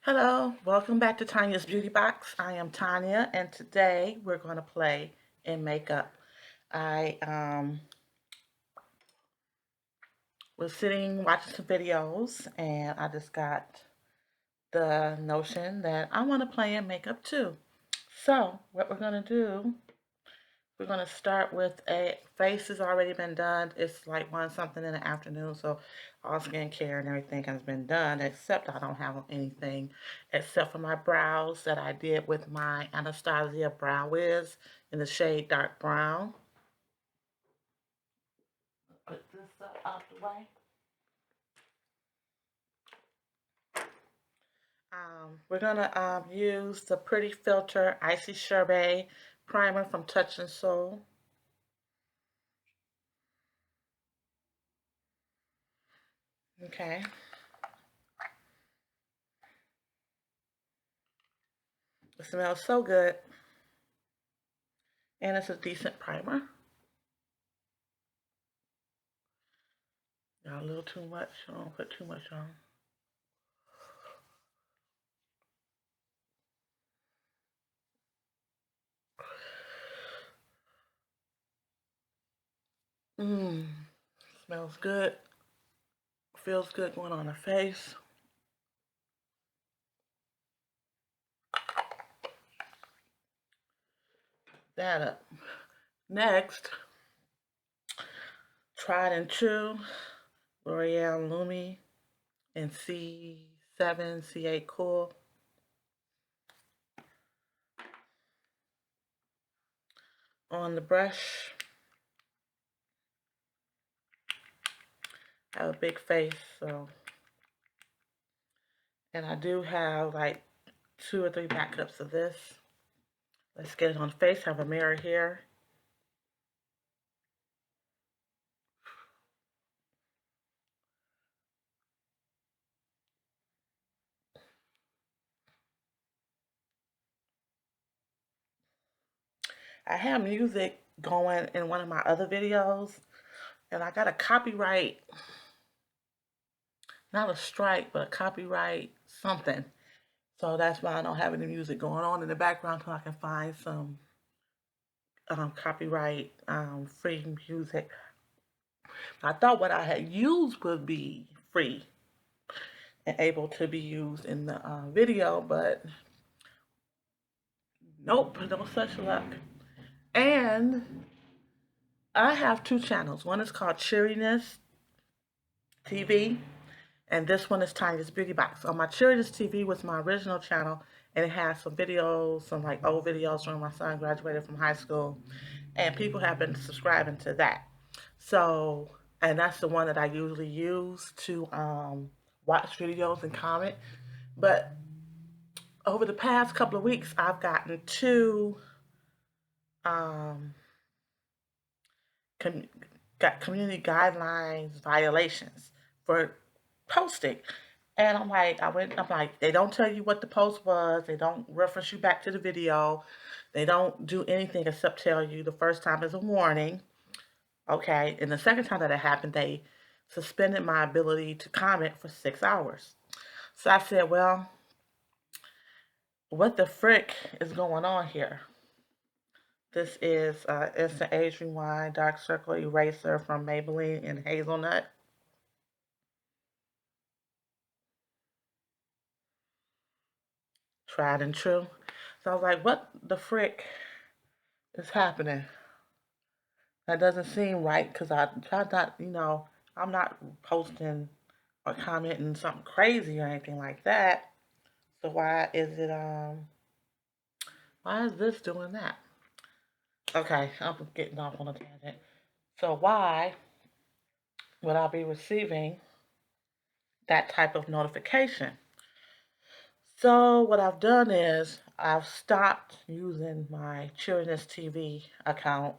Hello, welcome back to Tanya's Beauty Box. I am Tanya, and today we're going to play in makeup. I was sitting watching some videos, and I just got the notion that I want to play in makeup too. So, what we're going to do, we're going to start with a face has already been done. It's like 1 something in the afternoon, so all skincare and everything has been done, except I don't have anything except for my brows that I did with my Anastasia Brow Wiz in the shade dark brown. Put this up out the way. We're gonna use the Pretty Filter Icy Sherbet primer from Touch and Soul. Okay. It smells so good, and it's a decent primer. Got a little too much. I don't put too much on. Mmm. Smells good. Feels good going on the face. That up. Next, tried and true L'Oreal Lumi in C7, C8 Cool. On the brush, I have a big face, so, and I do have like 2 or 3 backups of this. Let's get it on the face. Have a mirror here. I have music going in one of my other videos, and I got a copyright, not a strike, but a copyright something. So that's why I don't have any music going on in the background until I can find some copyright free music. I thought what I had used would be free and able to be used in the video, but nope, no such luck. And I have 2 channels. One is called Cheeriness TV, and this one is Tanya's Beauty Box. On my Cheeriness TV was my original channel, and it has some videos, some like old videos when my son graduated from high school, and people have been subscribing to that. So, and that's the one that I usually use to watch videos and comment. But over the past couple of weeks, I've gotten 2 um, com- got community guidelines violations for posting. And I'm like, they don't tell you what the post was. They don't reference you back to the video. They don't do anything except tell you the first time is a warning. Okay. And the second time that it happened, they suspended my ability to comment for 6 hours. So I said, well, what the frick is going on here? This is Instant Age Rewind Dark Circle Eraser from Maybelline in Hazelnut. Tried and true. So I was like, what the frick is happening? That doesn't seem right because I try not, I'm not posting or commenting something crazy or anything like that. So why is this doing that? Okay, I'm getting off on a tangent. So why would I be receiving that type of notification? So what I've done is I've stopped using my Cheeriness TV account.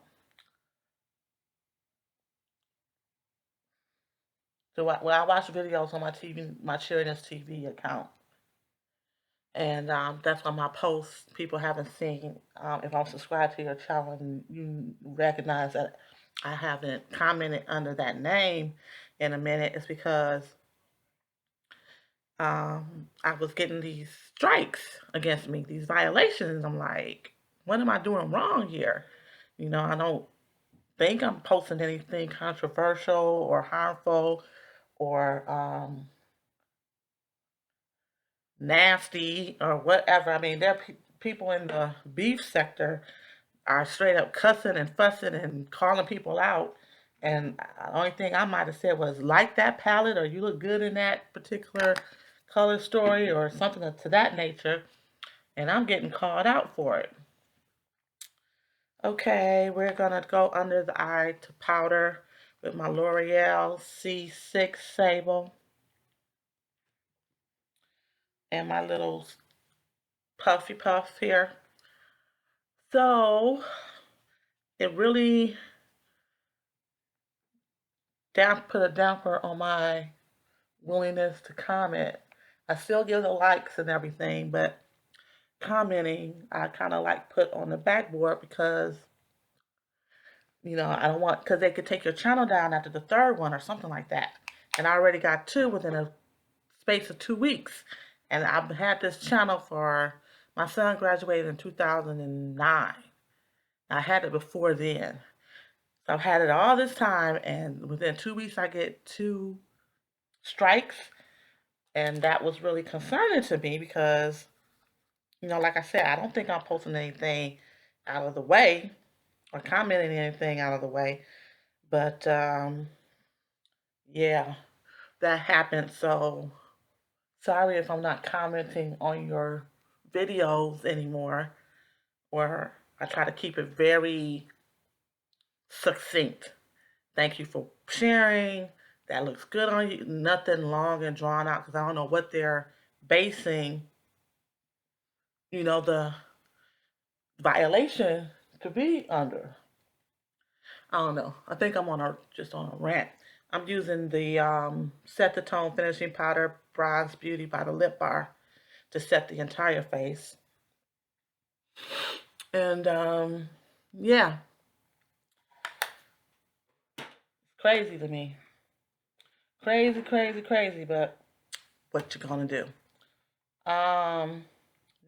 So I watch videos on my Cheeriness TV account, and that's why my posts people haven't seen. If I'm subscribed to your channel and you recognize that I haven't commented under that name in a minute, it's because I was getting these strikes against me, these violations. I'm like, what am I doing wrong here? I don't think I'm posting anything controversial or harmful or nasty or whatever. I mean, there are people in the beef sector are straight up cussing and fussing and calling people out. And the only thing I might have said was, like that palette, or you look good in that particular color story, or something to that nature. And I'm getting called out for it. Okay, we're gonna go under the eye to powder with my L'Oreal C6 Sable and my little puffy puff here. So it really put a damper on my willingness to comment. I still give the likes and everything, but commenting I kind of like put on the backboard because I don't want, because they could take your channel down after the third one or something like that. And I already got two within a space of 2 weeks. And I've had this channel for, my son graduated in 2009. I had it before then. So I've had it all this time, and within 2 weeks I get two strikes. And that was really concerning to me because, like I said, I don't think I'm posting anything out of the way or commenting anything out of the way. But yeah, that happened. So sorry if I'm not commenting on your videos anymore, or I try to keep it very succinct. Thank you for sharing. That looks good on you. Nothing long and drawn out, because I don't know what they're basing, the violation to be under. I don't know. I think I'm just on a rant. I'm using the Set the Tone Finishing Powder Bronze Beauty by the Lip Bar to set the entire face. And yeah, it's crazy to me. Crazy, crazy, crazy, but what you gonna do?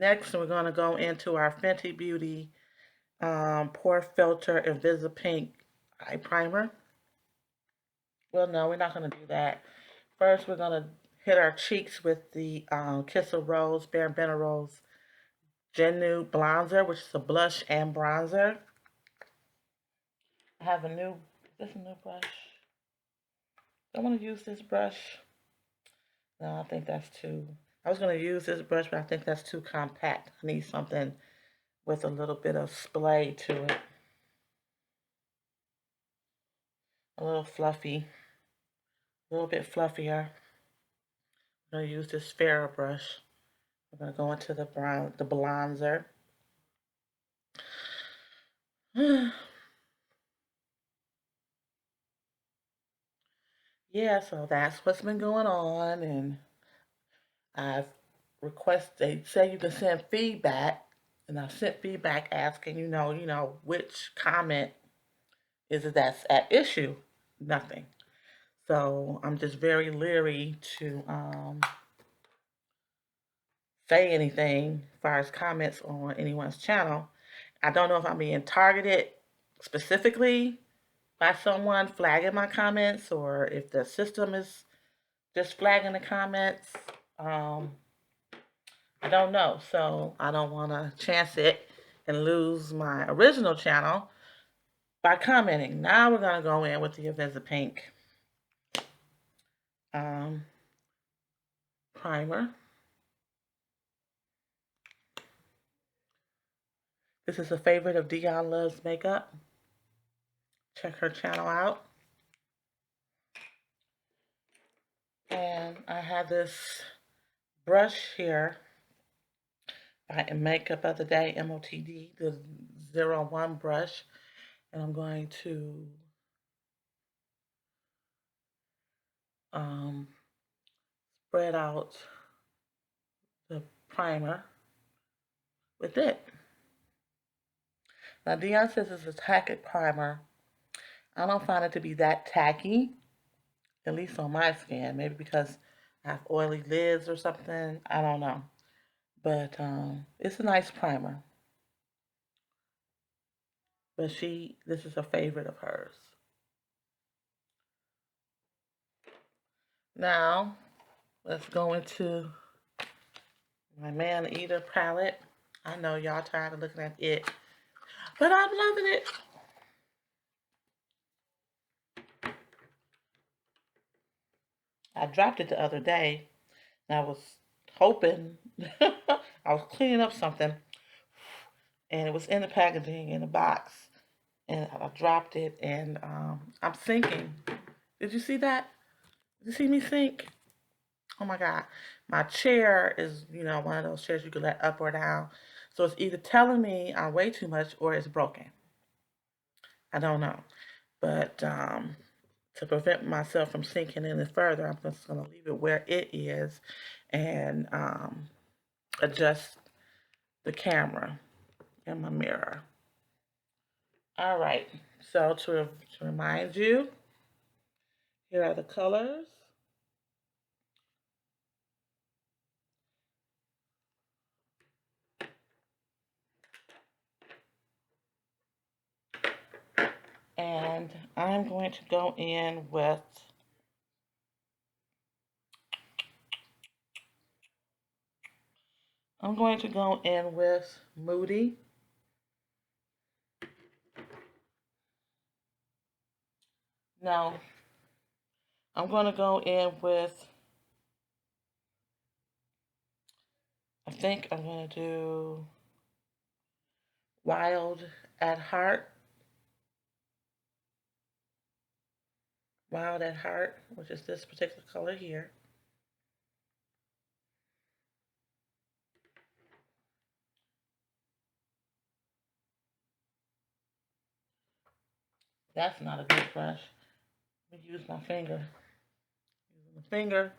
Next we're gonna go into our Fenty Beauty Pore Filter Invisipink Eye Primer. Well, no, we're not gonna do that. First, we're gonna hit our cheeks with the Kiss of Rose Bare Minerals Genu Bronzer, which is a blush and bronzer. I have is this a new brush? I want to use this brush. No, I think that's too, I was going to use this brush, but I think that's too compact. I need something with a little bit of splay to it. A little fluffy, a little bit fluffier. I'm going to use this Farrah brush. We're going to go into the bronzer. Yeah, so that's what's been going on, and I've they say you can send feedback, and I've sent feedback asking, which comment is it that's at issue? Nothing. So I'm just very leery to say anything as far as comments on anyone's channel. I don't know if I'm being targeted specifically by someone flagging my comments, or if the system is just flagging the comments. I don't know. So I don't want to chance it and lose my original channel by commenting. Now we're going to go in with the Invisipink primer. This is a favorite of Dion Loves Makeup. Check her channel out. And I have this brush here by Makeup of the Day, MOTD, the 01 brush. And I'm going to spread out the primer with it. Now, Dion says it's a tacky primer. I don't find it to be that tacky, at least on my skin. Maybe because have oily lids or something. I don't know. But it's a nice primer. But this is a favorite of hers. Now, let's go into my Man Eater palette. I know y'all tired of looking at it, but I'm loving it. I dropped it the other day, and I was hoping, I was cleaning up something, and it was in the packaging in the box, and I dropped it, and I'm sinking. Did you see that? Did you see me sink? Oh my God. My chair is, one of those chairs you can let up or down. So it's either telling me I weigh too much or it's broken. I don't know. But to prevent myself from sinking any further, I'm just going to leave it where it is and adjust the camera in my mirror. All right. So to remind you, here are the colors. And I'm going to go in with Moody. No, I'm going to go in with, I think I'm going to do Wild at Heart. Wild at Heart, which is this particular color here. That's not a good brush. Let me use my finger. Using the finger.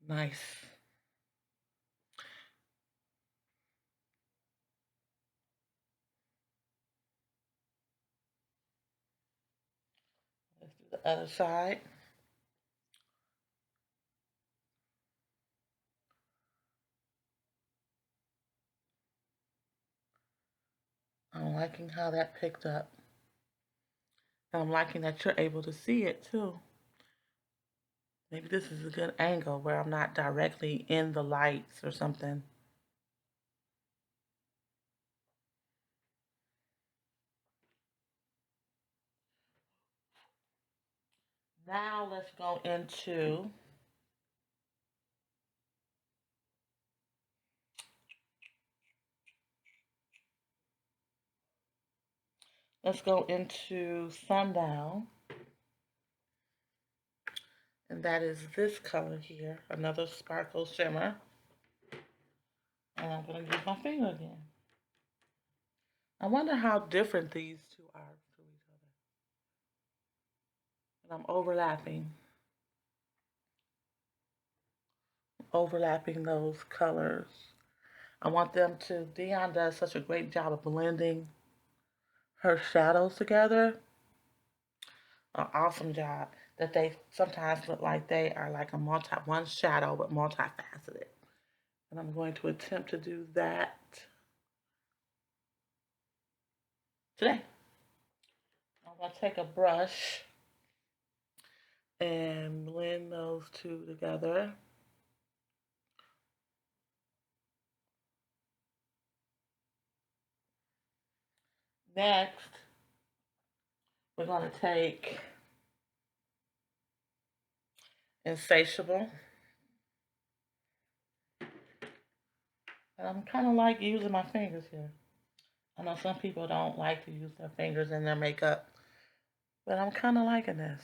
Nice. Let's do the other side. I'm liking how that picked up. I'm liking that you're able to see it too. Maybe this is a good angle where I'm not directly in the lights or something. Now let's go into Sundown. And that is this color here, another sparkle shimmer. And I'm going to use my finger again. I wonder how different these two are to each other. And I'm overlapping those colors. I want them to, Dion does such a great job of blending her shadows together. An awesome job that they sometimes look like they are like one shadow but multifaceted. And I'm going to attempt to do that today. I'm going to take a brush and blend those two together. Next, we're going to take Insatiable. And I'm kind of like using my fingers here. I know some people don't like to use their fingers in their makeup, but I'm kind of liking this.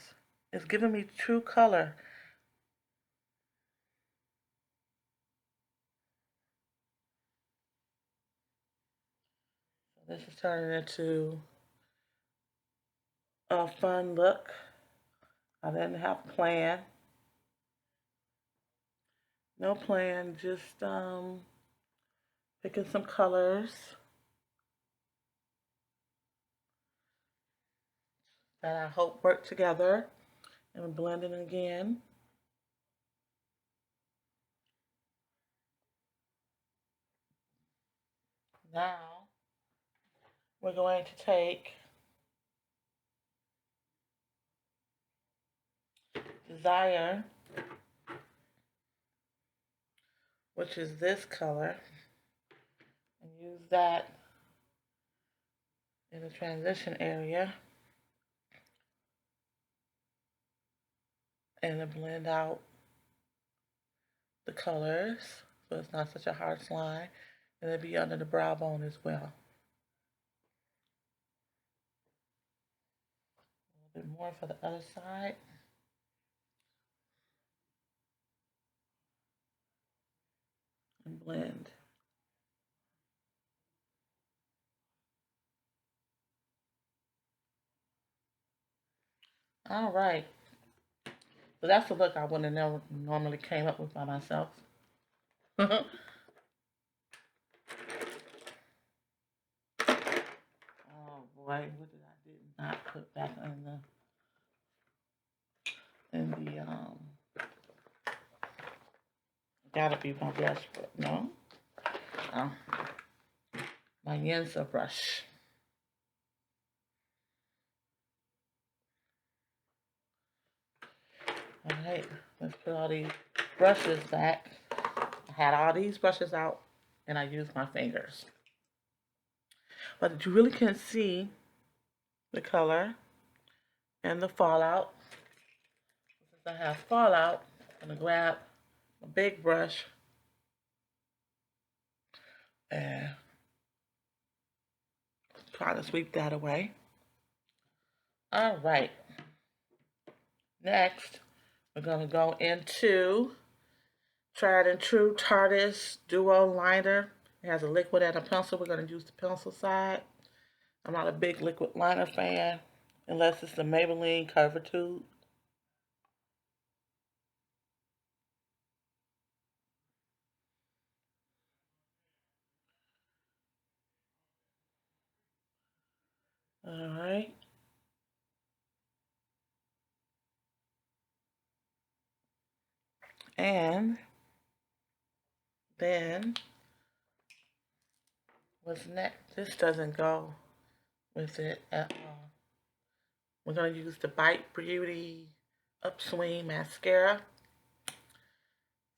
It's giving me true color. So this is turning into a fun look. I didn't have a plan. No plan, just picking some colors. that I hope work together. And blend it again. Now we're going to take Desire, which is this color, and use that in the transition area and to blend out the colors so it's not such a harsh line, and it'll be under the brow bone as well. A little bit more for the other side. And blend. All right. So that's the look I wouldn't have never normally came up with by myself. Oh boy, what did I did not put back in the gotta be my blush, but no. Oh, my Yensa brush. All right, let's put all these brushes back. I had all these brushes out and I used my fingers. But you really can see the color and the fallout. Since I have fallout, I'm gonna grab a big brush and try to sweep that away. All right. Next, we're gonna go into Tried and True Tarte's Duo Liner. It has a liquid and a pencil. We're going to use the pencil side. I'm not a big liquid liner fan unless it's the Maybelline Cover Tube. Alright. And then what's next? This doesn't go with it at all. We're going to use the Bite Beauty Upswing Mascara.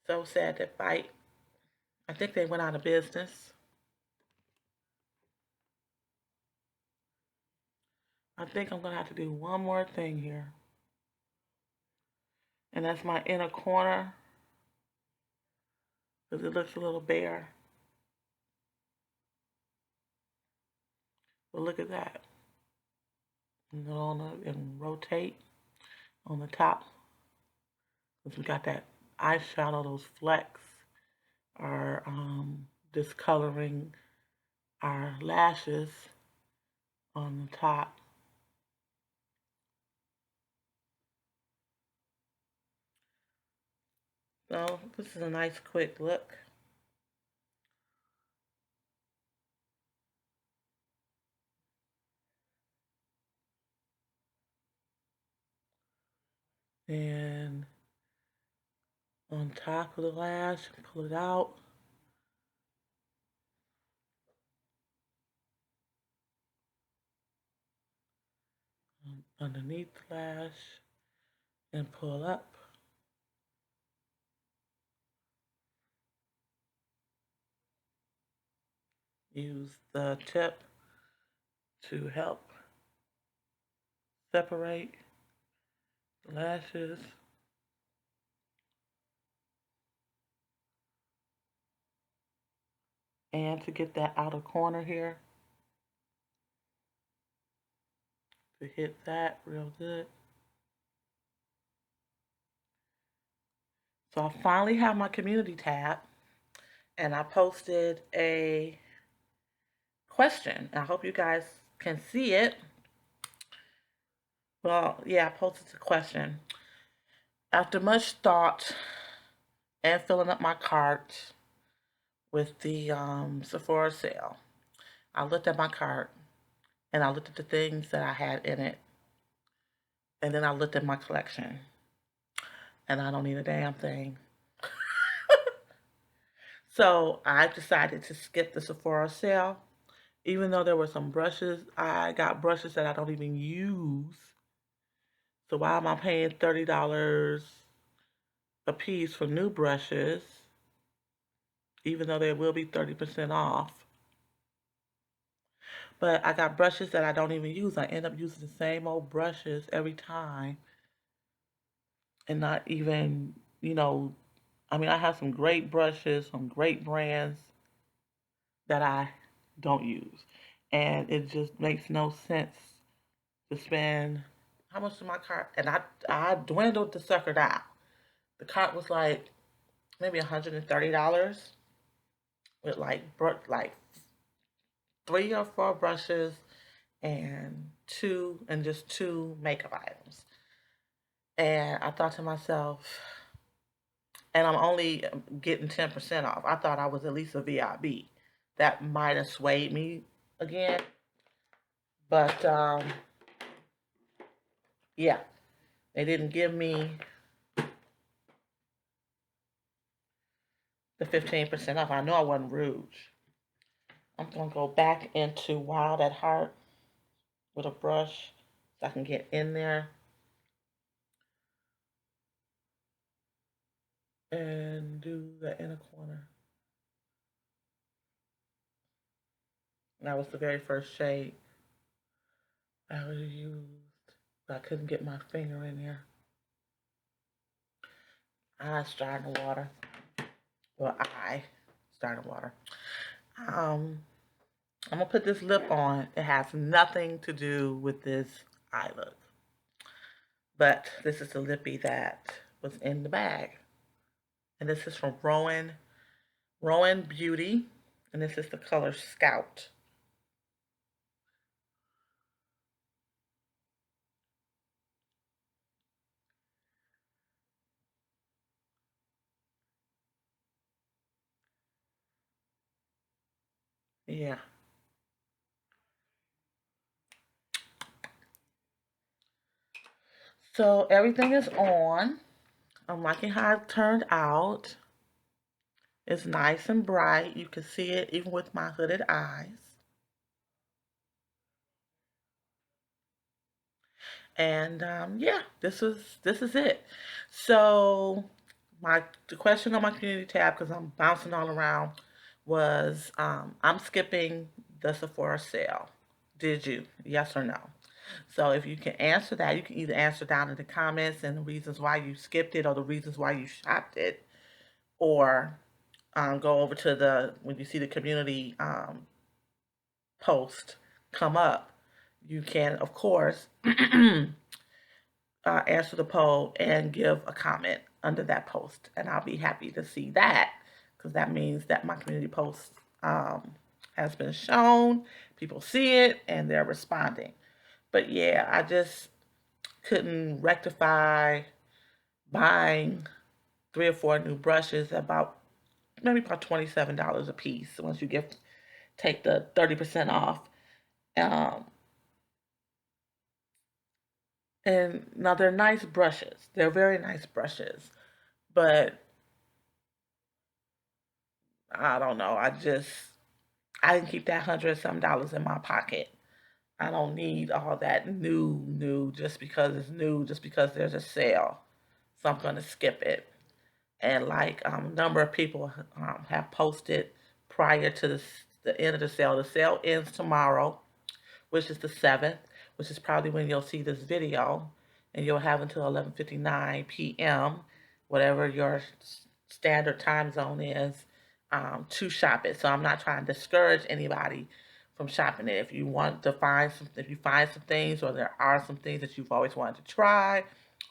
So sad that Bite, I think they went out of business. I think I'm going to have to do one more thing here. And that's my inner corner, because it looks a little bare. But look at that. And rotate on the top. Because we got that eyeshadow, those flecks are discoloring our lashes on the top. So this is a nice quick look. And on top of the lash, pull it out. Underneath the lash and pull up. Use the tip to help separate the lashes. And to get that outer corner here, to hit that real good. So I finally have my community tab, and I posted a question. I hope you guys can see it. Well, yeah, I posted a question. After much thought and filling up my cart with the Sephora sale, I looked at my cart and I looked at the things that I had in it. And then I looked at my collection, and I don't need a damn thing. So I decided to skip the Sephora sale. Even though there were some brushes, I got brushes that I don't even use. So why am I paying $30 a piece for new brushes, even though they will be 30% off? But I got brushes that I don't even use. I end up using the same old brushes every time and not even, I mean, I have some great brushes, some great brands that I don't use. And it just makes no sense to spend how much in my cart? And I dwindled the sucker down. The cart was like maybe $130 with like 3 or 4 brushes and just two makeup items. And I thought to myself, and I'm only getting 10% off. I thought I was at least a VIB. That might have swayed me again. But yeah, they didn't give me the 15% off. I know I wasn't Rouge. I'm going to go back into Wild at Heart with a brush so I can get in there and do the inner corner. And that was the very first shade I used. But I couldn't get my finger in there. I started to water. Well, I started to water. I'm going to put this lip on. It has nothing to do with this eye look. But this is the lippy that was in the bag. And this is from Rowan Beauty. And this is the color Scout. Yeah. So everything is on. I'm liking how it turned out. It's nice and bright. You can see it even with my hooded eyes. And yeah, this is it. So the question on my community tab, because I'm bouncing all around, was I'm skipping the Sephora sale. Did you? Yes or no? So if you can answer that, you can either answer down in the comments and the reasons why you skipped it or the reasons why you shopped it, or go over to when you see the community post come up, you can, of course, answer the poll and give a comment under that post. And I'll be happy to see that because that means that my community post has been shown, people see it, and they're responding. But yeah, I just couldn't rectify buying 3 or 4 new brushes about maybe about $27 a piece once you take the 30% off. Um, and now they're nice brushes. They're very nice brushes, but I don't know. I didn't keep that $100 in my pocket. I don't need all that new just because it's new, just because there's a sale. So I'm gonna skip it. And like a number of people have posted prior to the end of the sale. The sale ends tomorrow, which is the 7th, which is probably when you'll see this video, and you'll have until 11:59 p.m., whatever your standard time zone is, to shop it. So I'm not trying to discourage anybody from shopping it. If you want to if you find some things, or there are some things that you've always wanted to try,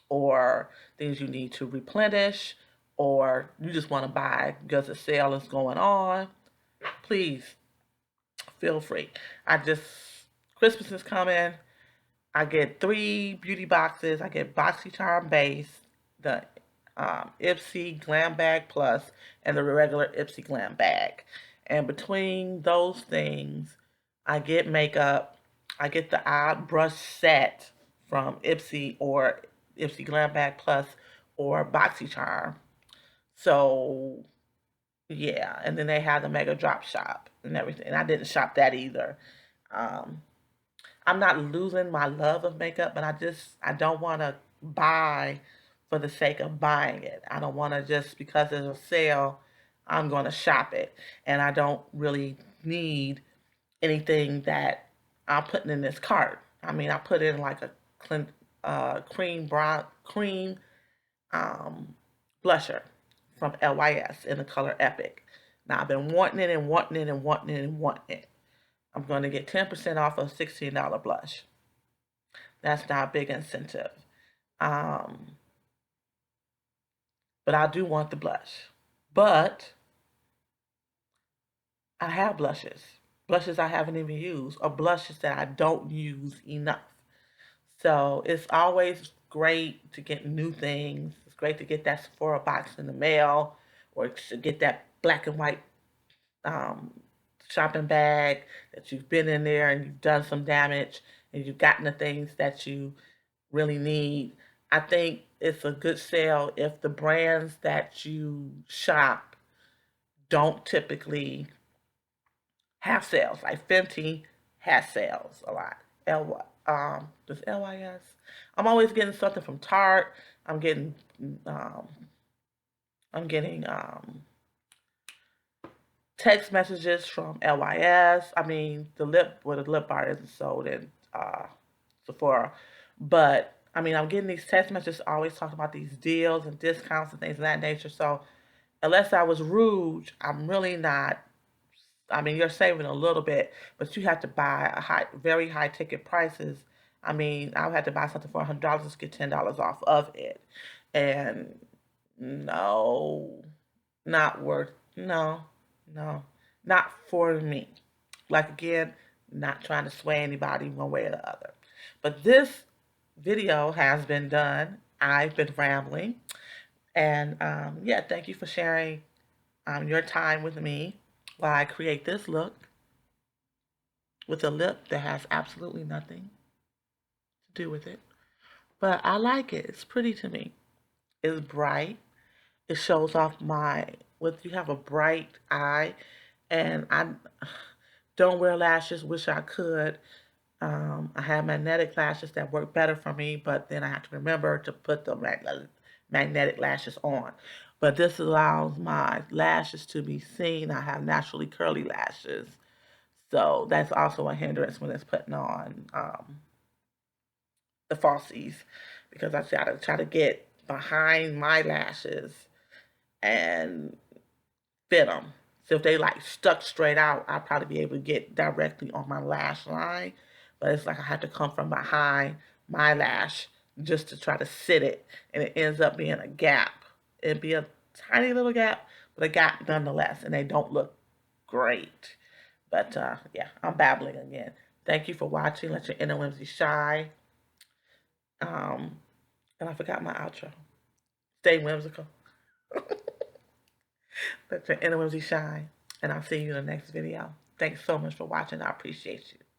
or things you need to replenish, or you just want to buy because the sale is going on, please feel free. Christmas is coming. I get 3 beauty boxes. I get BoxyCharm Base, the Ipsy Glam Bag Plus, and the regular Ipsy Glam Bag. And between those things, I get makeup. I get the eye brush set from Ipsy or Ipsy Glam Bag Plus or BoxyCharm. So yeah, and then they had the Mega Drop Shop and everything. And I didn't shop that either. Um, I'm not losing my love of makeup, but I don't want to buy for the sake of buying it. I don't want to just because there's a sale, I'm going to shop it, and I don't really need anything that I'm putting in this cart. I mean, I put in like a cream blusher from LYS in the color Epic. Now I've been wanting it and wanting it and wanting it and wanting it. I'm going to get 10% off of $16 blush. That's not a big incentive. Um, but I do want the blush. But I have blushes. Blushes I haven't even used, or blushes that I don't use enough. So it's always great to get new things. It's great to get that Sephora box in the mail, or to get that black and white um, shopping bag that you've been in there and you've done some damage and you've gotten the things that you really need. I think it's a good sale if the brands that you shop don't typically have sales. Like Fenty has sales a lot. Does LYS? I'm always getting something from Tarte. I'm getting um, I'm getting text messages from LYS. I mean, the lip bar isn't sold in Sephora, but I mean, I'm getting these text messages always talking about these deals and discounts and things of that nature. So unless I was rude, I'm really not. I mean, you're saving a little bit, but you have to buy very high ticket prices. I mean, I would have to buy something for $100 to get $10 off of it, and no, not worth. No, no, not for me. Like again, not trying to sway anybody one way or the other. But this video has been done. I've been rambling, and yeah, thank you for sharing your time with me while I create this look with a lip that has absolutely nothing to do with it. But I like it. It's pretty to me. It's bright. It shows off with you have a bright eye, and I don't wear lashes. Wish I could. I have magnetic lashes that work better for me, but then I have to remember to put the magnetic lashes on. But this allows my lashes to be seen. I have naturally curly lashes. So that's also a hindrance when it's putting on the falsies, because I try to get behind my lashes and fit them. So if they like stuck straight out, I'd probably be able to get directly on my lash line. But it's like I have to come from behind my lash just to try to sit it. And it ends up being a gap. It'd be a tiny little gap, but a gap nonetheless. And they don't look great. But yeah, I'm babbling again. Thank you for watching. Let your inner whimsy shine. Um, and I forgot my outro. Stay whimsical. Let your inner whimsy shine. And I'll see you in the next video. Thanks so much for watching. I appreciate you.